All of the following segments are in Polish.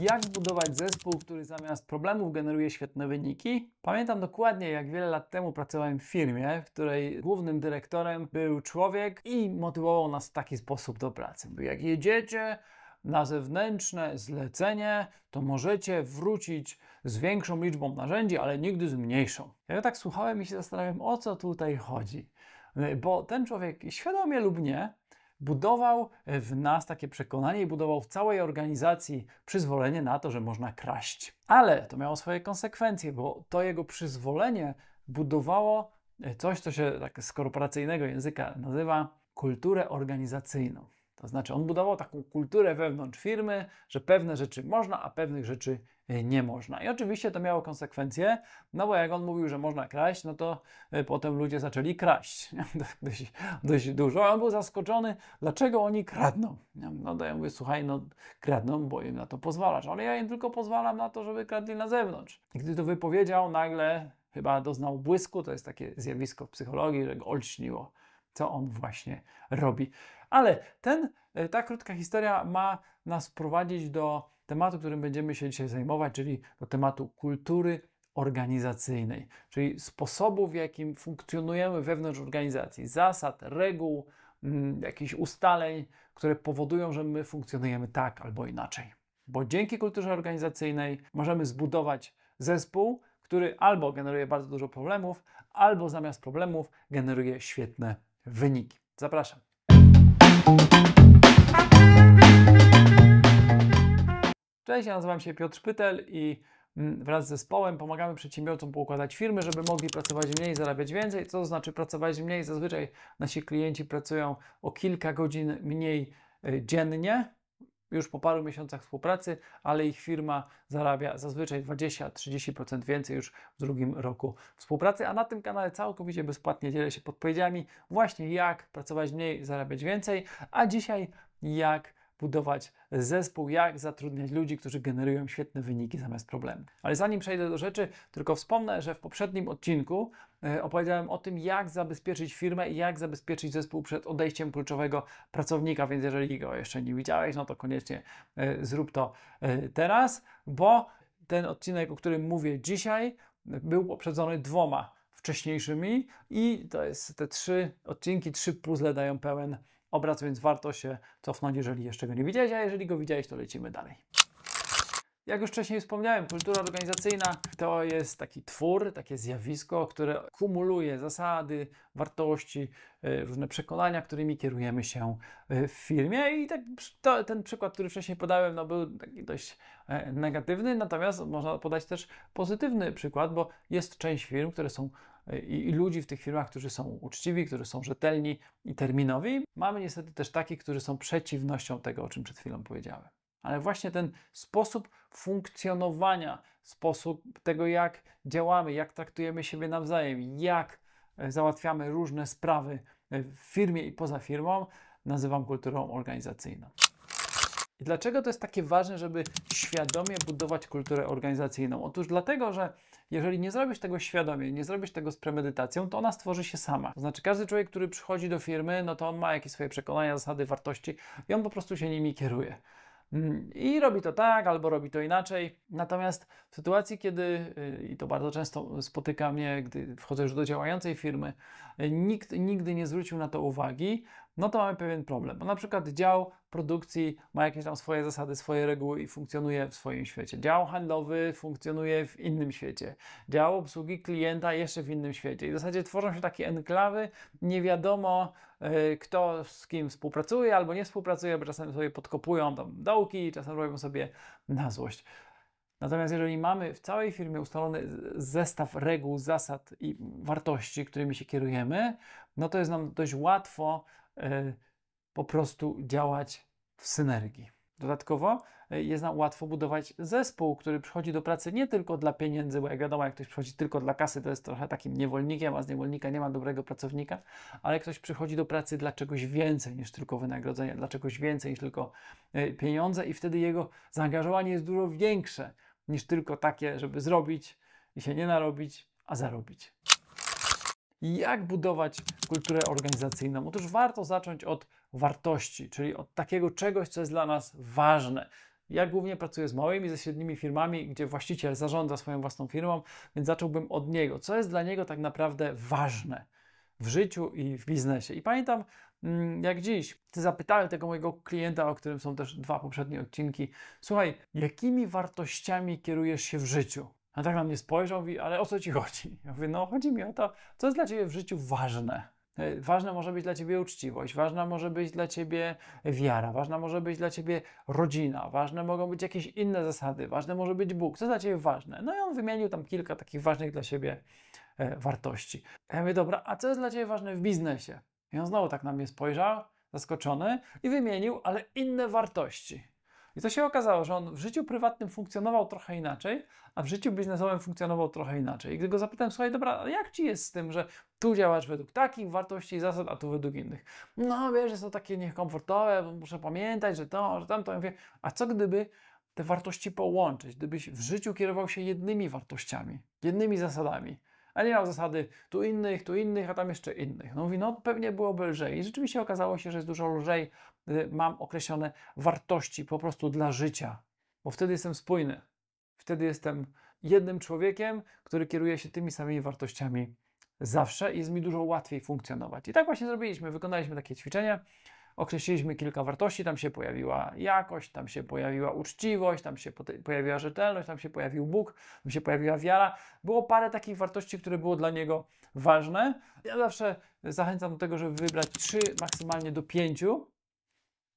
Jak zbudować zespół, który zamiast problemów generuje świetne wyniki? Pamiętam dokładnie, jak wiele lat temu pracowałem w firmie, w której głównym dyrektorem był człowiek i motywował nas w taki sposób do pracy. Bo jak jedziecie na zewnętrzne zlecenie, to możecie wrócić z większą liczbą narzędzi, ale nigdy z mniejszą. Ja tak słuchałem i się zastanawiam, o co tutaj chodzi. Bo ten człowiek, świadomie lub nie, budował w nas takie przekonanie i budował w całej organizacji przyzwolenie na to, że można kraść. Ale to miało swoje konsekwencje, bo to jego przyzwolenie budowało coś, co się tak z korporacyjnego języka nazywa kulturę organizacyjną. To znaczy on budował taką kulturę wewnątrz firmy, że pewne rzeczy można, a pewnych rzeczy nie można. I oczywiście to miało konsekwencje, no bo jak on mówił, że można kraść, no to potem ludzie zaczęli kraść dość dużo. A on był zaskoczony, dlaczego oni kradną. No to ja mówię, słuchaj, no kradną, bo im na to pozwalasz, ale ja im tylko pozwalam na to, żeby kradli na zewnątrz. I gdy to wypowiedział, nagle chyba doznał błysku, to jest takie zjawisko w psychologii, że go olśniło, co on właśnie robi. Ale ta krótka historia ma nas prowadzić do tematu, którym będziemy się dzisiaj zajmować, czyli do tematu kultury organizacyjnej, czyli sposobu, w jakim funkcjonujemy wewnątrz organizacji, zasad, reguł, jakichś ustaleń, które powodują, że my funkcjonujemy tak albo inaczej. Bo dzięki kulturze organizacyjnej możemy zbudować zespół, który albo generuje bardzo dużo problemów, albo zamiast problemów generuje świetne wyniki. Zapraszam. Cześć, ja nazywam się Piotr Pytel i wraz z zespołem pomagamy przedsiębiorcom poukładać firmy, żeby mogli pracować mniej i zarabiać więcej. Co to znaczy pracować mniej? Zazwyczaj nasi klienci pracują o kilka godzin mniej dziennie, już po paru miesiącach współpracy, ale ich firma zarabia zazwyczaj 20-30% więcej już w drugim roku współpracy, a na tym kanale całkowicie bezpłatnie dzielę się podpowiedziami właśnie jak pracować mniej, zarabiać więcej, a dzisiaj jak budować zespół, jak zatrudniać ludzi, którzy generują świetne wyniki zamiast problemów. Ale zanim przejdę do rzeczy, tylko wspomnę, że w poprzednim odcinku opowiedziałem o tym, jak zabezpieczyć firmę i jak zabezpieczyć zespół przed odejściem kluczowego pracownika, więc jeżeli go jeszcze nie widziałeś, no to koniecznie zrób to teraz, bo ten odcinek, o którym mówię dzisiaj, był poprzedzony 2 wcześniejszymi i to jest te 3 odcinki, 3 puzzle dają pełen obraz, więc warto się cofnąć, jeżeli jeszcze go nie widziałeś, a jeżeli go widziałeś, to lecimy dalej. Jak już wcześniej wspomniałem, kultura organizacyjna to jest taki twór, takie zjawisko, które kumuluje zasady, wartości, różne przekonania, którymi kierujemy się w firmie. I ten przykład, który wcześniej podałem, no, był taki dość negatywny, natomiast można podać też pozytywny przykład, bo jest część firm, które są i ludzi w tych firmach, którzy są uczciwi, którzy są rzetelni i terminowi. Mamy niestety też takich, którzy są przeciwnością tego, o czym przed chwilą powiedziałem. Ale właśnie ten sposób funkcjonowania, sposób tego, jak działamy, jak traktujemy siebie nawzajem, jak załatwiamy różne sprawy w firmie i poza firmą, nazywam kulturą organizacyjną. I dlaczego to jest takie ważne, żeby świadomie budować kulturę organizacyjną? Otóż dlatego, że jeżeli nie zrobisz tego świadomie, nie zrobisz tego z premedytacją, to ona stworzy się sama. To znaczy każdy człowiek, który przychodzi do firmy, no to on ma jakieś swoje przekonania, zasady, wartości i on po prostu się nimi kieruje. I robi to tak, albo robi to inaczej. Natomiast w sytuacji, kiedy, i to bardzo często spotyka mnie, gdy wchodzę już do działającej firmy, nikt nigdy nie zwrócił na to uwagi, no to mamy pewien problem. Bo na przykład dział produkcji ma jakieś tam swoje zasady, swoje reguły i funkcjonuje w swoim świecie. Dział handlowy funkcjonuje w innym świecie. Dział obsługi klienta jeszcze w innym świecie. I w zasadzie tworzą się takie enklawy, nie wiadomo kto z kim współpracuje albo nie współpracuje, bo czasem sobie podkopują tam dołki, czasem robią sobie na złość. Natomiast jeżeli mamy w całej firmie ustalony zestaw reguł, zasad i wartości, którymi się kierujemy, no to jest nam dość łatwo po prostu działać w synergii. Dodatkowo jest nam łatwo budować zespół, który przychodzi do pracy nie tylko dla pieniędzy, bo jak wiadomo, jak ktoś przychodzi tylko dla kasy, to jest trochę takim niewolnikiem, a z niewolnika nie ma dobrego pracownika, ale ktoś przychodzi do pracy dla czegoś więcej niż tylko wynagrodzenia, dla czegoś więcej niż tylko pieniądze i wtedy jego zaangażowanie jest dużo większe niż tylko takie, żeby zrobić i się nie narobić, a zarobić. Jak budować kulturę organizacyjną? Otóż warto zacząć od wartości, czyli od takiego czegoś, co jest dla nas ważne. Ja głównie pracuję z małymi, ze średnimi firmami, gdzie właściciel zarządza swoją własną firmą, więc zacząłbym od niego. Co jest dla niego tak naprawdę ważne w życiu i w biznesie? I pamiętam, jak dziś zapytałem tego mojego klienta, o którym są też 2 poprzednie odcinki, słuchaj, jakimi wartościami kierujesz się w życiu? A tak na mnie spojrzał i mówi, ale o co ci chodzi? Ja mówię, no chodzi mi o to, co jest dla ciebie w życiu ważne. Ważna może być dla ciebie uczciwość, ważna może być dla ciebie wiara, ważna może być dla ciebie rodzina, ważne mogą być jakieś inne zasady, ważne może być Bóg. Co jest dla ciebie ważne? No i on wymienił tam kilka takich ważnych dla siebie wartości. Ja mówię, dobra, a co jest dla ciebie ważne w biznesie? I on znowu tak na mnie spojrzał, zaskoczony i wymienił, ale inne wartości. I to się okazało, że on w życiu prywatnym funkcjonował trochę inaczej, a w życiu biznesowym funkcjonował trochę inaczej. I gdy go zapytałem, słuchaj, dobra, a jak ci jest z tym, że tu działasz według takich wartości i zasad, a tu według innych? No wiesz, jest to takie niekomfortowe, bo muszę pamiętać, że to, że tamto. Ja mówię, a co gdyby te wartości połączyć? Gdybyś w życiu kierował się jednymi wartościami, jednymi zasadami, a nie miał zasady tu innych, a tam jeszcze innych. No mówi, no pewnie byłoby lżej. I rzeczywiście okazało się, że jest dużo lżej, gdy mam określone wartości po prostu dla życia, bo wtedy jestem spójny. Wtedy jestem jednym człowiekiem, który kieruje się tymi samymi wartościami zawsze i jest mi dużo łatwiej funkcjonować. I tak właśnie zrobiliśmy. Wykonaliśmy takie ćwiczenie, określiliśmy kilka wartości, tam się pojawiła jakość, tam się pojawiła uczciwość, tam się pojawiła rzetelność, tam się pojawił Bóg, tam się pojawiła wiara. Było parę takich wartości, które było dla niego ważne. Ja zawsze zachęcam do tego, żeby wybrać 3, maksymalnie do 5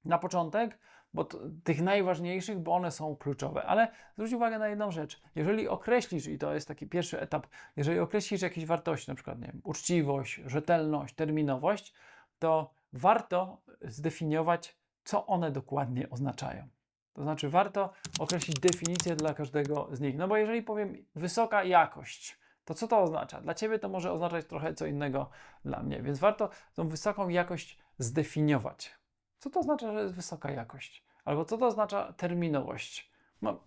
na początek, bo tych najważniejszych, bo one są kluczowe. Ale zwróć uwagę na jedną rzecz. Jeżeli określisz, i to jest taki pierwszy etap, jeżeli określisz jakieś wartości, na przykład nie wiem, uczciwość, rzetelność, terminowość, to warto zdefiniować, co one dokładnie oznaczają. To znaczy warto określić definicję dla każdego z nich. No bo jeżeli powiem wysoka jakość, to co to oznacza? Dla ciebie to może oznaczać trochę co innego dla mnie, więc warto tą wysoką jakość zdefiniować. Co to oznacza, że jest wysoka jakość? Albo co to oznacza terminowość? No,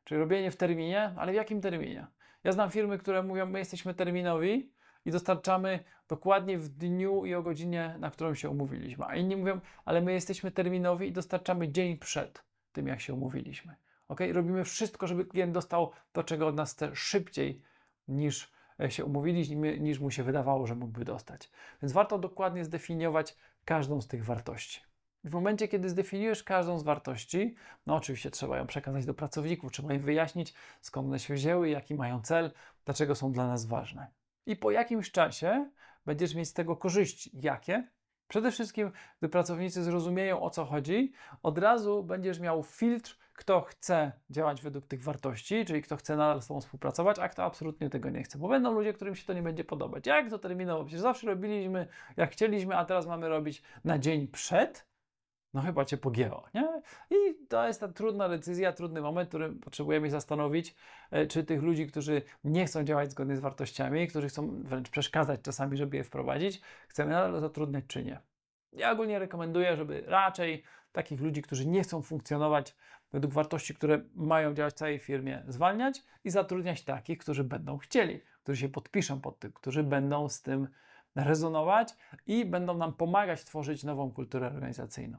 czyli robienie w terminie, ale w jakim terminie? Ja znam firmy, które mówią, my jesteśmy terminowi i dostarczamy dokładnie w dniu i o godzinie, na którą się umówiliśmy. A inni mówią, ale my jesteśmy terminowi i dostarczamy dzień przed tym, jak się umówiliśmy. Okay? Robimy wszystko, żeby klient dostał to, czego od nas chce szybciej niż się umówiliśmy, niż mu się wydawało, że mógłby dostać. Więc warto dokładnie zdefiniować każdą z tych wartości. W momencie, kiedy zdefiniujesz każdą z wartości, no oczywiście trzeba ją przekazać do pracowników, trzeba im wyjaśnić, skąd one się wzięły, jaki mają cel, dlaczego są dla nas ważne. I po jakimś czasie będziesz mieć z tego korzyści. Jakie? Przede wszystkim, gdy pracownicy zrozumieją, o co chodzi, od razu będziesz miał filtr, kto chce działać według tych wartości, czyli kto chce nadal z tobą współpracować, a kto absolutnie tego nie chce. Bo będą ludzie, którym się to nie będzie podobać. Jak to terminowo? Przecież zawsze robiliśmy, jak chcieliśmy, a teraz mamy robić na dzień przed. No chyba cię pogięło, nie? I to jest ta trudna decyzja, trudny moment, w którym potrzebujemy się zastanowić, czy tych ludzi, którzy nie chcą działać zgodnie z wartościami, którzy chcą wręcz przeszkadzać czasami, żeby je wprowadzić, chcemy nadal zatrudniać, czy nie. Ja ogólnie rekomenduję, żeby raczej takich ludzi, którzy nie chcą funkcjonować według wartości, które mają działać w całej firmie, zwalniać i zatrudniać takich, którzy będą chcieli, którzy się podpiszą pod tym, którzy będą z tym rezonować i będą nam pomagać tworzyć nową kulturę organizacyjną.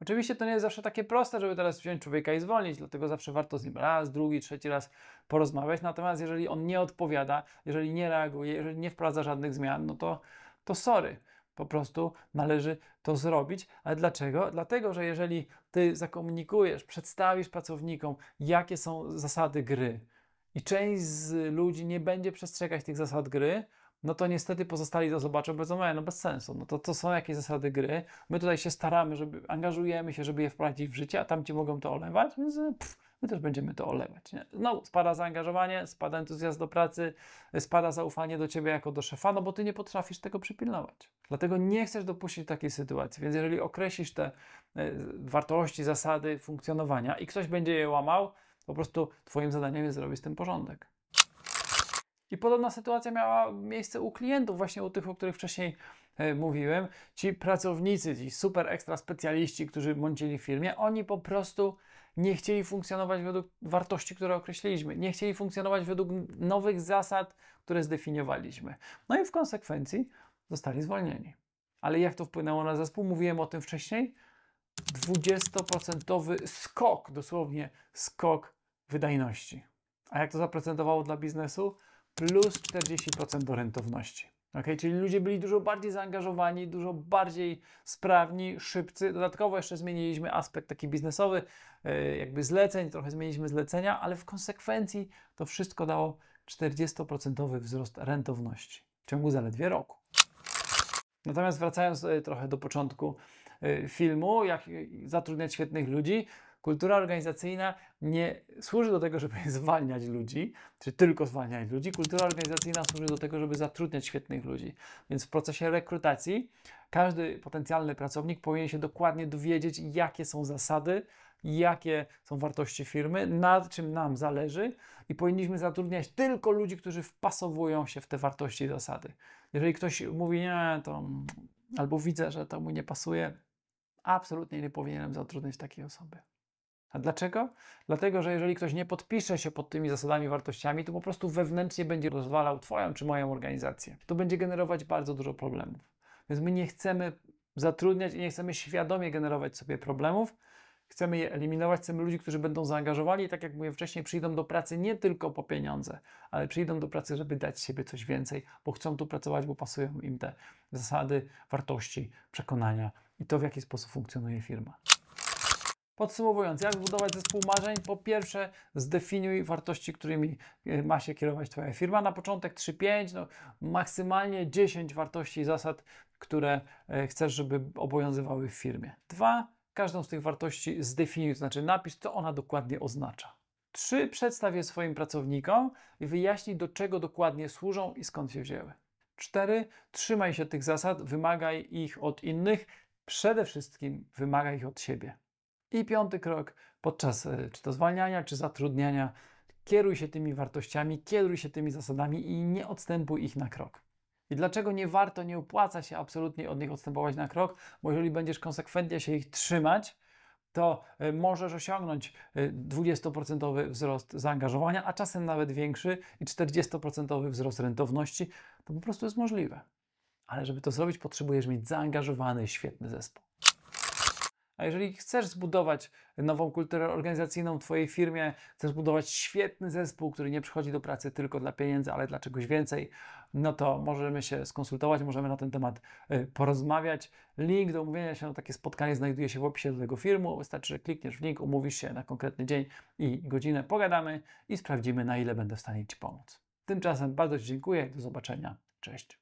Oczywiście to nie jest zawsze takie proste, żeby teraz wziąć człowieka i zwolnić, dlatego zawsze warto z nim raz, drugi, trzeci raz porozmawiać. Natomiast jeżeli on nie odpowiada, jeżeli nie reaguje, jeżeli nie wprowadza żadnych zmian, no to sorry. Po prostu należy to zrobić. Ale dlaczego? Dlatego, że jeżeli ty zakomunikujesz, przedstawisz pracownikom, jakie są zasady gry i część z ludzi nie będzie przestrzegać tych zasad gry, no to niestety pozostali to zobaczą, powiedzą, no bez sensu, no to są jakieś zasady gry, my tutaj się staramy, angażujemy się, żeby je wprowadzić w życie, a tamci mogą to olewać, więc my też będziemy to olewać. Nie? Znowu spada zaangażowanie, spada entuzjazm do pracy, spada zaufanie do ciebie jako do szefa, no bo ty nie potrafisz tego przypilnować. Dlatego nie chcesz dopuścić takiej sytuacji, więc jeżeli określisz te wartości, zasady funkcjonowania i ktoś będzie je łamał, po prostu twoim zadaniem jest zrobić z tym porządek. I podobna sytuacja miała miejsce u klientów, właśnie u tych, o których wcześniej mówiłem. Ci pracownicy, ci super ekstra specjaliści, którzy błądzili w firmie, oni po prostu nie chcieli funkcjonować według wartości, które określiliśmy. Nie chcieli funkcjonować według nowych zasad, które zdefiniowaliśmy. No i w konsekwencji zostali zwolnieni. Ale jak to wpłynęło na zespół? Mówiłem o tym wcześniej. 20% skok, dosłownie skok wydajności. A jak to zaprezentowało dla biznesu? Plus 40% do rentowności. Okay? Czyli ludzie byli dużo bardziej zaangażowani, dużo bardziej sprawni, szybcy. Dodatkowo jeszcze zmieniliśmy aspekt taki biznesowy, jakby zleceń, trochę zmieniliśmy zlecenia, ale w konsekwencji to wszystko dało 40% wzrost rentowności w ciągu zaledwie roku. Natomiast wracając trochę do początku filmu, jak zatrudniać świetnych ludzi, kultura organizacyjna nie służy do tego, żeby zwalniać ludzi, czy tylko zwalniać ludzi. Kultura organizacyjna służy do tego, żeby zatrudniać świetnych ludzi. Więc w procesie rekrutacji każdy potencjalny pracownik powinien się dokładnie dowiedzieć, jakie są zasady, jakie są wartości firmy, na czym nam zależy i powinniśmy zatrudniać tylko ludzi, którzy wpasowują się w te wartości i zasady. Jeżeli ktoś mówi, nie, to albo widzę, że to mu nie pasuje, absolutnie nie powinienem zatrudniać takiej osoby. A dlaczego? Dlatego, że jeżeli ktoś nie podpisze się pod tymi zasadami, wartościami, to po prostu wewnętrznie będzie rozwalał Twoją czy moją organizację. To będzie generować bardzo dużo problemów. Więc my nie chcemy zatrudniać i nie chcemy świadomie generować sobie problemów. Chcemy je eliminować, chcemy ludzi, którzy będą zaangażowani i tak jak mówiłem wcześniej, przyjdą do pracy nie tylko po pieniądze, ale przyjdą do pracy, żeby dać z siebie coś więcej, bo chcą tu pracować, bo pasują im te zasady, wartości, przekonania i to, w jaki sposób funkcjonuje firma. Podsumowując, jak zbudować zespół marzeń? Po pierwsze, zdefiniuj wartości, którymi ma się kierować Twoja firma. Na początek 3-5, no, maksymalnie 10 wartości i zasad, które chcesz, żeby obowiązywały w firmie. 2. Każdą z tych wartości zdefiniuj, to znaczy napisz, co ona dokładnie oznacza. 3. Przedstaw je swoim pracownikom i wyjaśnij, do czego dokładnie służą i skąd się wzięły. 4. Trzymaj się tych zasad, wymagaj ich od innych, przede wszystkim wymagaj ich od siebie. I 5. krok, podczas czy to zwalniania, czy zatrudniania, kieruj się tymi wartościami, kieruj się tymi zasadami i nie odstępuj ich na krok. I dlaczego nie warto, nie opłaca się absolutnie od nich odstępować na krok? Bo jeżeli będziesz konsekwentnie się ich trzymać, to możesz osiągnąć 20% wzrost zaangażowania, a czasem nawet większy i 40% wzrost rentowności. To po prostu jest możliwe. Ale żeby to zrobić, potrzebujesz mieć zaangażowany, świetny zespół. A jeżeli chcesz zbudować nową kulturę organizacyjną w Twojej firmie, chcesz zbudować świetny zespół, który nie przychodzi do pracy tylko dla pieniędzy, ale dla czegoś więcej, no to możemy się skonsultować, możemy na ten temat porozmawiać. Link do umówienia się na takie spotkanie znajduje się w opisie do tego filmu. Wystarczy, że klikniesz w link, umówisz się na konkretny dzień i godzinę, pogadamy i sprawdzimy, na ile będę w stanie Ci pomóc. Tymczasem bardzo Ci dziękuję. Do zobaczenia. Cześć.